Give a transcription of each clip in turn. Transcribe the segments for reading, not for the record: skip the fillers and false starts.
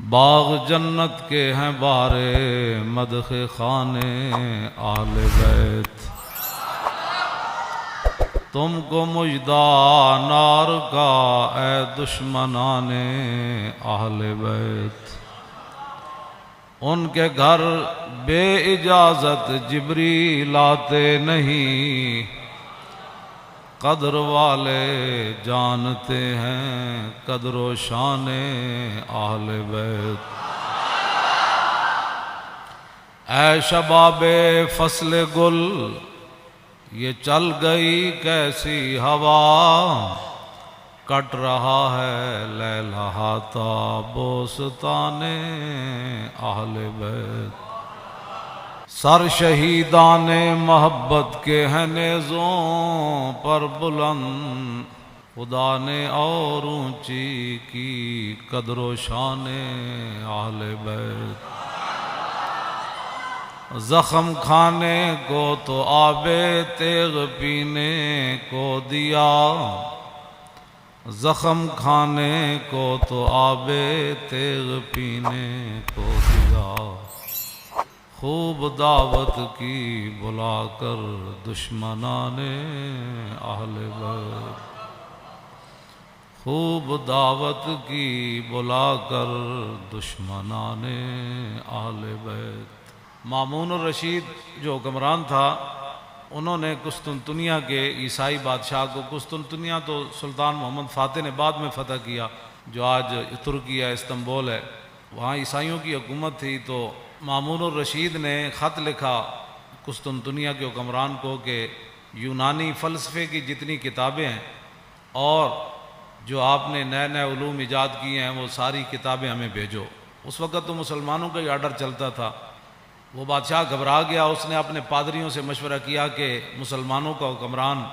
باغ جنت کے ہیں بارے مدح خانے اہل بیت، تم کو مژدہ نار کا اے دشمنان اہل بیت۔ ان کے گھر بے اجازت جبریل آتے نہیں، قدر والے جانتے ہیں قدر و شان اہل بیت۔ اے شباب فصل گل یہ چل گئی کیسی ہوا، کٹ رہا ہے لہلہاتا بوستان اہل بیت۔ سر شہیدان محبت کے ہیں نیزوں پر بلند، خدا نے اور اونچی کی قدر و شان اہل بیت۔ زخم کھانے کو تو آب تیغ پینے کو دیا، زخم کھانے کو تو آب تیغ پینے کو دیا، خوب دعوت کی بلا کر دشمنان اہل بیت، خوب دعوت کی بلا کر دشمنان اہل بیت۔ مامون الرشید جو حکمران تھا، انہوں نے قسطنطنیہ کے عیسائی بادشاہ کو، قسطنطنیہ تو سلطان محمد فاتح نے بعد میں فتح کیا، جو آج ترکی ہے، استنبول ہے، وہاں عیسائیوں کی حکومت تھی۔ تو مامون الرشید نے خط لکھا قسطنطنیہ کے حکمران کو کہ یونانی فلسفے کی جتنی کتابیں ہیں اور جو آپ نے نئے نئے علوم ایجاد کیے ہیں وہ ساری کتابیں ہمیں بھیجو۔ اس وقت تو مسلمانوں کا ہی آرڈر چلتا تھا۔ وہ بادشاہ گھبرا گیا، اس نے اپنے پادریوں سے مشورہ کیا کہ مسلمانوں کا حکمران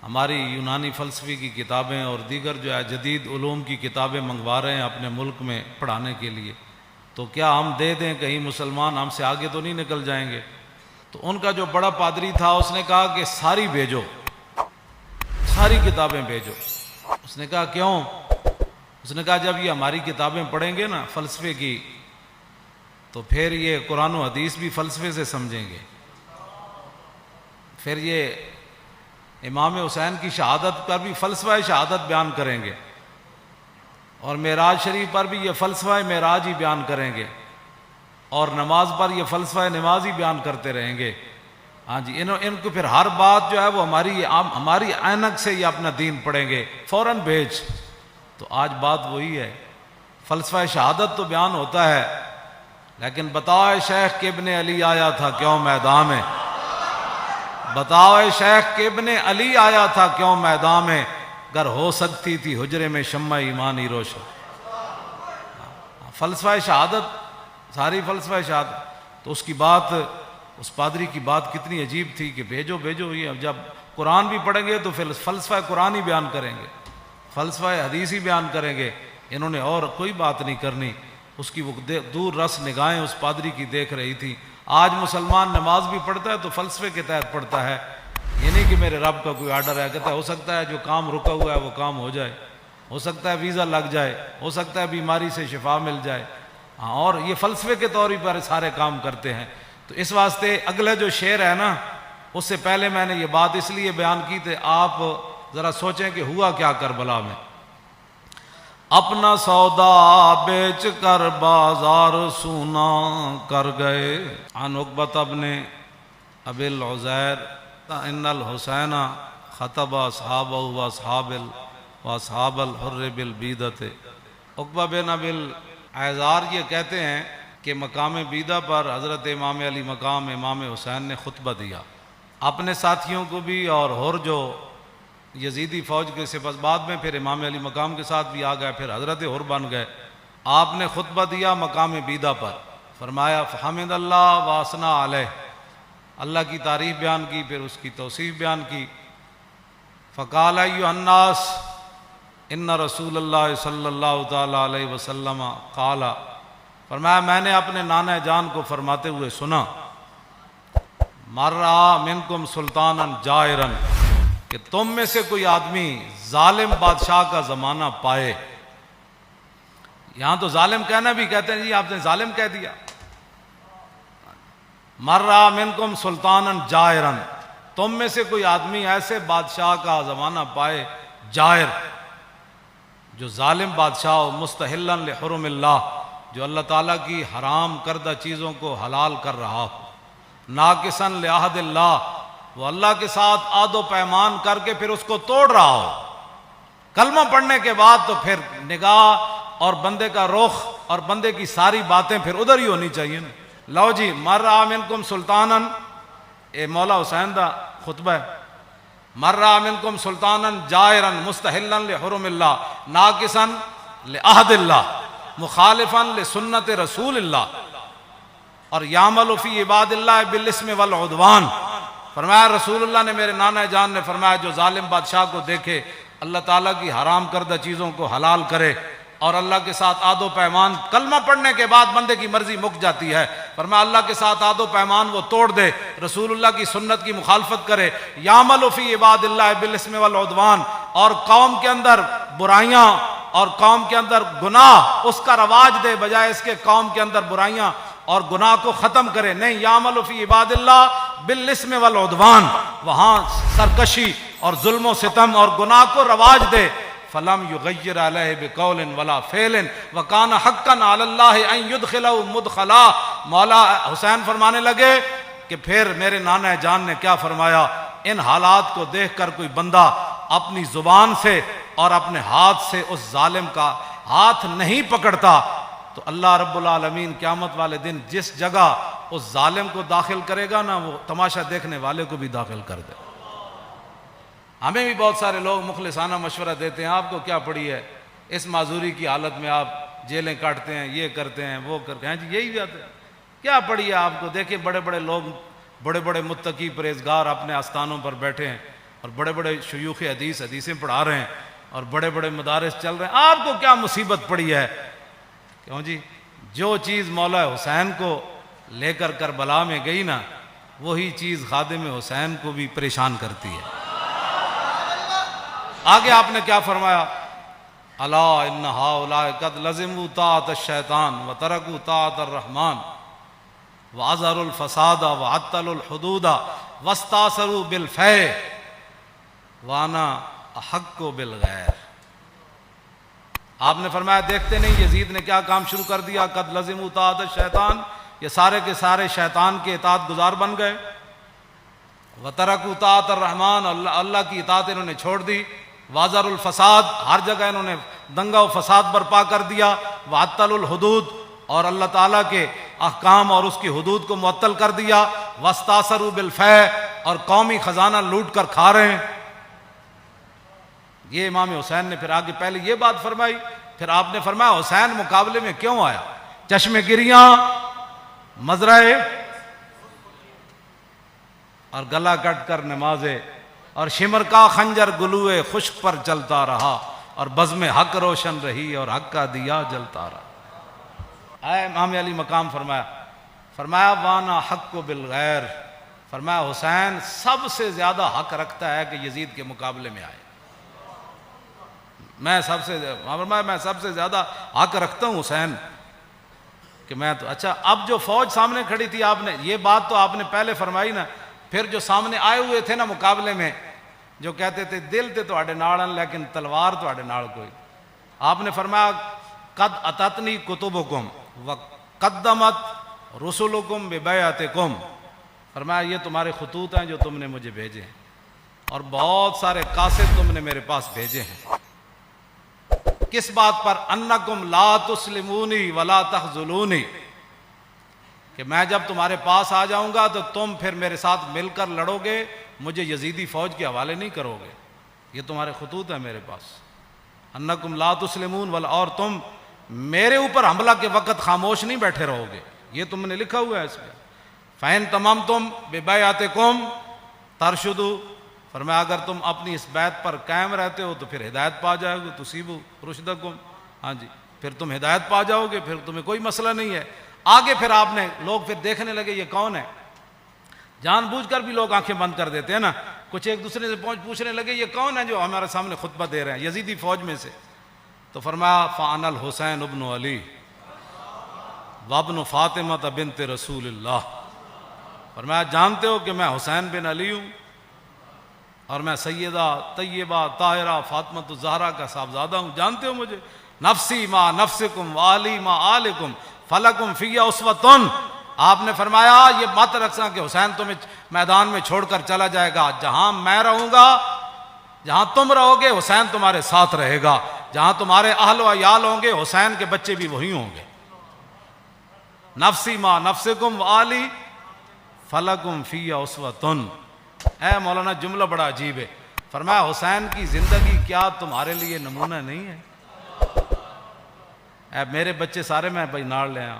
ہماری یونانی فلسفے کی کتابیں اور دیگر جو ہے جدید علوم کی کتابیں منگوا رہے ہیں اپنے ملک میں پڑھانے کے لیے، تو کیا ہم دے دیں؟ کہیں مسلمان ہم سے آگے تو نہیں نکل جائیں گے؟ تو ان کا جو بڑا پادری تھا اس نے کہا کہ ساری بھیجو، ساری کتابیں بھیجو۔ اس نے کہا کیوں؟ اس نے کہا جب یہ ہماری کتابیں پڑھیں گے نا فلسفے کی، تو پھر یہ قرآن و حدیث بھی فلسفے سے سمجھیں گے، پھر یہ امام حسین کی شہادت پر بھی فلسفہ شہادت بیان کریں گے، اور معراج شریف پر بھی یہ فلسفہ معراج ہی بیان کریں گے، اور نماز پر یہ فلسفہ نماز ہی بیان کرتے رہیں گے۔ ہاں جی، ان کو پھر ہر بات جو ہے وہ ہماری عینک سے یہ اپنا دین پڑھیں گے، فوراً بھیج۔ تو آج بات وہی ہے، فلسفہ شہادت تو بیان ہوتا ہے، لیکن بتاؤ شیخ کہ ابن علی آیا تھا کیوں میدان میں، بتاؤ شیخ کہ ابن علی آیا تھا کیوں میدان میں، گر ہو سکتی تھی حجرے میں شمع ایمانی روشن۔ فلسفہ شہادت، ساری فلسفہ شہادت۔ تو اس کی بات، اس پادری کی بات کتنی عجیب تھی کہ بھیجو بھیجو، یہ جب قرآن بھی پڑھیں گے تو پھر فلسفہ قرآن ہی بیان کریں گے، فلسفہ حدیث ہی بیان کریں گے، انہوں نے اور کوئی بات نہیں کرنی۔ اس کی وہ دور رس نگاہیں اس پادری کی دیکھ رہی تھی۔ آج مسلمان نماز بھی پڑھتا ہے تو فلسفے کے تحت پڑھتا ہے، یہ نہیں کہ میرے رب کا کوئی آرڈر ہے، کہتا ہے ہو سکتا ہے جو کام رکا ہوا ہے وہ کام ہو جائے، ہو سکتا ہے ویزا لگ جائے، ہو سکتا ہے بیماری سے شفا مل جائے، ہاں، اور یہ فلسفے کے طور پر سارے کام کرتے ہیں۔ تو اس واسطے اگلا جو شعر ہے نا، اس سے پہلے میں نے یہ بات اس لیے بیان کی تھی، آپ ذرا سوچیں کہ ہوا کیا کربلا میں۔ اپنا سودا بیچ کر بازار سونا کر گئے، عن عقبۃ بن ابی العزیر ان الحسین خطب اصحابہ واصحاب الحر بالبیدۃ۔ عقبہ بن ابی العزیر یہ کہتے ہیں کہ مقام بیدہ پر حضرت امام علی مقام امام حسین نے خطبہ دیا، اپنے ساتھیوں کو بھی، اور حر جو یزیدی فوج کے سپاہ، بعد میں پھر امام علی مقام کے ساتھ بھی آ گئے، پھر حضرت حر بن گئے۔ آپ نے خطبہ دیا مقام بیدہ پر، فرمایا فحمد اللہ واسنا علیہ، اللہ کی تعریف بیان کی، پھر اس کی توصیف بیان کی۔ فقال ایھا الناس ان رسول اللہ صلی اللہ تعالی علیہ وسلم قال، فرمایا میں نے اپنے نانا جان کو فرماتے ہوئے سنا، مر رہا منکم سلطانا جائرا، کہ تم میں سے کوئی آدمی ظالم بادشاہ کا زمانہ پائے، یہاں تو ظالم کہنا بھی کہتے ہیں جی آپ نے ظالم کہہ دیا. مرّا منکم سلطانا جائرا، تم میں سے کوئی آدمی ایسے بادشاہ کا زمانہ پائے جائر، جو ظالم بادشاہ ہو، مستحلا لحرم اللہ، جو اللہ تعالیٰ کی حرام کردہ چیزوں کو حلال کر رہا ہو، ناقصا لعہد اللہ، وہ اللہ کے ساتھ عہد و پیمان کر کے پھر اس کو توڑ رہا ہو. کلمہ پڑھنے کے بعد تو پھر نگاہ اور بندے کا رخ اور بندے کی ساری باتیں پھر ادھر ہی ہونی چاہیے نا. لو جی مرّا منکم سلطانا، اے مولا حسین دا خطبہ ہے، مرّا منکم سلطانا جائرا مستحلا لحرم اللہ ناقصا لعہد اللہ مخالفا لسنت رسول اللہ، اور یعمل فی عباد اللہ بالاسم والعدوان. فرمایا رسول اللہ نے، میرے نانا جان نے فرمایا، جو ظالم بادشاہ کو دیکھے اللہ تعالیٰ کی حرام کردہ چیزوں کو حلال کرے اور اللہ کے ساتھ عہد و پیمان، کلمہ پڑھنے کے بعد بندے کی مرضی مک جاتی ہے، فرمایا اللہ کے ساتھ عہد و پیمان وہ توڑ دے، رسول اللہ کی سنت کی مخالفت کرے، یعمل فی عباد اللہ بالاسم والعدوان، اور قوم کے اندر برائیاں اور قوم کے اندر گناہ اس کا رواج دے، بجائے اس کے قوم کے اندر برائیاں اور گناہ کو ختم کرے. نہیں، یعمل فی عباد اللہ بالاسم والعدوان، وہاں سرکشی اور ظلم و ستم اور گناہ کو رواج دے. فلم یغیر علیہ بقول ولا فعل وکان حقا علی اللہ ان یدخلہ مدخلا. مولا حسین فرمانے لگے کہ پھر میرے نانا جان نے کیا فرمایا، ان حالات کو دیکھ کر کوئی بندہ اپنی زبان سے اور اپنے ہاتھ سے اس ظالم کا ہاتھ نہیں پکڑتا تو اللہ رب العالمین قیامت والے دن جس جگہ اس ظالم کو داخل کرے گا نا، وہ تماشا دیکھنے والے کو بھی داخل کر دے. ہمیں بھی بہت سارے لوگ مخلصانہ مشورہ دیتے ہیں، آپ کو کیا پڑی ہے، اس معذوری کی حالت میں آپ جیلیں کاٹتے ہیں، یہ کرتے ہیں، وہ کرتے ہیں، جی یہی بات ہے، کیا پڑی ہے آپ کو. دیکھیں بڑے بڑے لوگ، بڑے بڑے متقی پرہیزگار اپنے آستانوں پر بیٹھے ہیں، اور بڑے بڑے شیوخ حدیثیں پڑھا رہے ہیں، اور بڑے بڑے مدارس چل رہے ہیں. آپ کو کیا مصیبت پڑی ہے؟ کیوں جی، جو چیز مولا حسین کو لے کر کربلا میں گئی نا، وہی چیز خادم حسین کو بھی پریشان کرتی ہے. آگے آپ نے کیا فرمایا، الا ان ہؤلاء قد لزموا طاعۃ الشیطان وترکوا طاعۃ الرحمن واظہروا الفساد وعطلوا الحدود واستاثروا بالفیء وانا احق بالغیر. آپ نے فرمایا دیکھتے نہیں یزید نے کیا کام شروع کر دیا، قد لزموا طاعۃ الشیطان، یہ سارے کے سارے شیطان کے اطاعت گزار بن گئے، وترکوا طاعۃ الرحمن، اللہ کی اطاعت انہوں نے چھوڑ دی، واظہروا الفساد، ہر جگہ انہوں نے دنگا و فساد برپا کر دیا، وعطلوا الحدود، اور اللہ تعالیٰ کے احکام اور اس کی حدود کو معطل کر دیا، واستاثروا بالفیء، اور قومی خزانہ لوٹ کر کھا رہے ہیں. یہ امام حسین نے پھر آگے پہلے یہ بات فرمائی، پھر آپ نے فرمایا حسین مقابلے میں کیوں آیا، چشم گریاں، مزرعے اور گلا کٹ کر نمازے، اور شمر کا خنجر گلوئے خشک پر چلتا رہا، اور بزم حق روشن رہی اور حق کا دیا جلتا رہا. اے امام علی مقام فرمایا وانا حق بالغیر، فرمایا حسین سب سے زیادہ حق رکھتا ہے کہ یزید کے مقابلے میں آئے. میں سب سے زیادہ حق رکھتا ہوں حسین کہ میں تو. اچھا، اب جو فوج سامنے کھڑی تھی، آپ نے یہ بات تو آپ نے پہلے فرمائی نا، پھر جو سامنے آئے ہوئے تھے نا مقابلے میں، جو کہتے تھے دل تے تواڈے نال لیکن تلوار تواڈے نال کوئی، آپ نے فرمایا قد اتتنی کتبکم وقدمت رسلکم ببیعتکم، فرمایا یہ تمہارے خطوط ہیں جو تم نے مجھے بھیجے ہیں، اور بہت سارے قاصد تم نے میرے پاس بھیجے ہیں. کس بات پر؟ انکم لا تسلمونی ولا تخذلونی، کہ میں جب تمہارے پاس آ جاؤں گا تو تم پھر میرے ساتھ مل کر لڑو گے، مجھے یزیدی فوج کے حوالے نہیں کرو گے. یہ تمہارے خطوط ہیں میرے پاس، انکم لا تسلمون ولا، اور تم میرے اوپر حملہ کے وقت خاموش نہیں بیٹھے رہو گے، یہ تم نے لکھا ہوا ہے اس میں. فَإِن تَمَمْتُمْ بِبَيْعَتِكُمْ تَرْشُدُوا، فرمایا اگر تم اپنی اس بیعت پر قائم رہتے ہو تو پھر ہدایت پا جاؤ گے، تُصِيبُوا رُشْدَكُمْ، ہاں جی، پھر تم ہدایت پا جاؤ گے، پھر تمہیں کوئی مسئلہ نہیں ہے. آگے پھر آپ نے لوگ پھر دیکھنے لگے یہ کون ہے، جان بوجھ کر بھی لوگ آنکھیں بند کر دیتے ہیں نا، کچھ ایک دوسرے سے پوچھنے لگے یہ کون ہے جو ہمارے سامنے خطبہ دے رہے ہیں یزیدی فوج میں سے. تو فرمایا فانا الحسین ابن علی وابن فاطمہ بنت رسول اللہ. فرمایا جانتے ہو کہ میں حسین بن علی ہوں اور میں سیدہ طیبہ طاہرہ فاطمہ الزہرا کا صاحبزادہ ہوں. جانتے ہو مجھے؟ نفسی ما نفسکم والی ما آلکم فلکم فی اسوۃ. آپ نے فرمایا یہ مت رکھنا کہ حسین تمہیں میدان میں چھوڑ کر چلا جائے گا. جہاں میں رہوں گا، جہاں تم رہو گے، حسین تمہارے ساتھ رہے گا. جہاں تمہارے اہل و عیال ہوں گے، حسین کے بچے بھی وہی ہوں گے. نفسی ما نفسکم والی فلکم فی اسوۃ. اے مولانا جملہ بڑا عجیب ہے. فرمایا حسین کی زندگی کیا تمہارے لیے نمونہ نہیں ہے؟ اے میرے بچے سارے میں بھائی ناڑ لے آیا،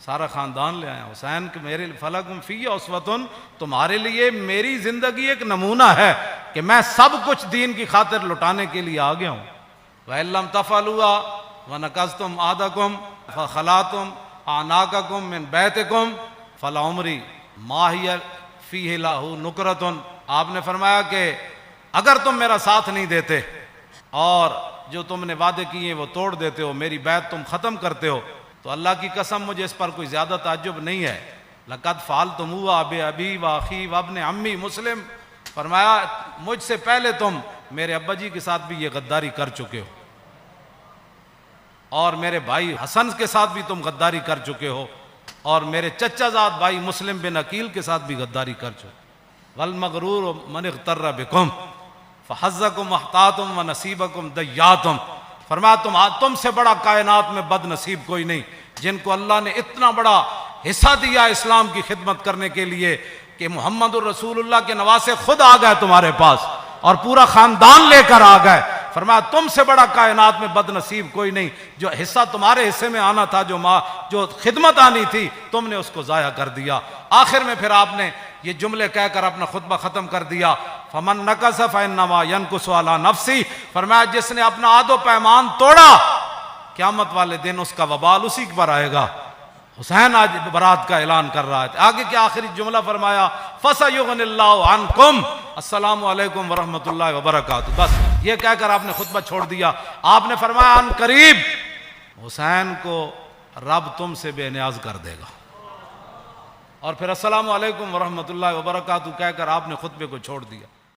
سارا خاندان لے آیا. حسین کے میرے فلکم فی اسوۃ، تمہارے لیے میری زندگی ایک نمونہ ہے کہ میں سب کچھ دین کی خاطر لٹانے کے لیے آ گیا ہوں. وَإِن لَّمْ تَفْعَلُوا وَنَكَثْتُمْ عَهْدَكُمْ فَخَلَعْتُمْ أَعْنَاقَكُمْ مِنْ بَيْتِكُمْ فَلَعُمْرِي مَا هِيَ فِيهِ لَهُ نُكْرَةٌ. آپ نے فرمایا کہ اگر تم میرا ساتھ نہیں دیتے اور جو تم نے وعدے کیے وہ توڑ دیتے ہو، میری بیعت تم ختم کرتے ہو، تو اللہ کی قسم مجھے اس پر کوئی زیادہ تعجب نہیں ہے. لَقَدْ فَعَلْتُمُوهُ بِأَبِي وَأَخِي وَابْنِ عَمِّي مسلم. فرمایا مجھ سے پہلے تم میرے ابا جی کے ساتھ بھی یہ غداری کر چکے ہو، اور میرے بھائی حسن کے ساتھ بھی تم غداری کر چکے ہو، اور میرے چچا زاد بھائی مسلم بن عقیل کے ساتھ بھی غداری کر چکے. وَالْمَغْرُورُ مَنِ اغْتَرَّ بِكُمْ فَحَظَّكُمْ وَأَخْطَأْتُمْ وَنَصِيبَكُمْ دَيَّاتُمْ. فرمایا تم سے بڑا کائنات میں بد نصیب کوئی نہیں، جن کو اللہ نے اتنا بڑا حصہ دیا اسلام کی خدمت کرنے کے لیے کہ محمد الرسول اللہ کے نواسے خود آ گئے تمہارے پاس اور پورا خاندان لے کر آ گئے. فرمایا تم سے بڑا کائنات میں بد نصیب کوئی نہیں. جو حصہ تمہارے حصے میں آنا تھا، جو خدمت آنی تھی، تم نے اس کو ضائع کر دیا. آخر میں پھر آپ نے یہ جملے کہہ کر اپنا خطبہ ختم کر دیا. فمن نقص فانما ينقص على نفسه. فرمایا جس نے اپنا عہد و پیمان توڑا، قیامت والے دن اس کا وبال اسی پر آئے گا. حسین آج برات کا اعلان کر رہا ہے. آگے کیا آخری جملہ فرمایا؟ فَسَيُغْنِ اللَّهُ عَنْكُمْ. السلام علیکم ورحمۃ اللہ وبرکاتہ. بس یہ کہہ کر آپ نے خطبہ چھوڑ دیا. آپ نے فرمایا ان قریب حسین کو رب تم سے بے نیاز کر دے گا. اور پھر السلام علیکم ورحمۃ اللہ وبرکاتہ کہہ کر آپ نے خطبے کو چھوڑ دیا.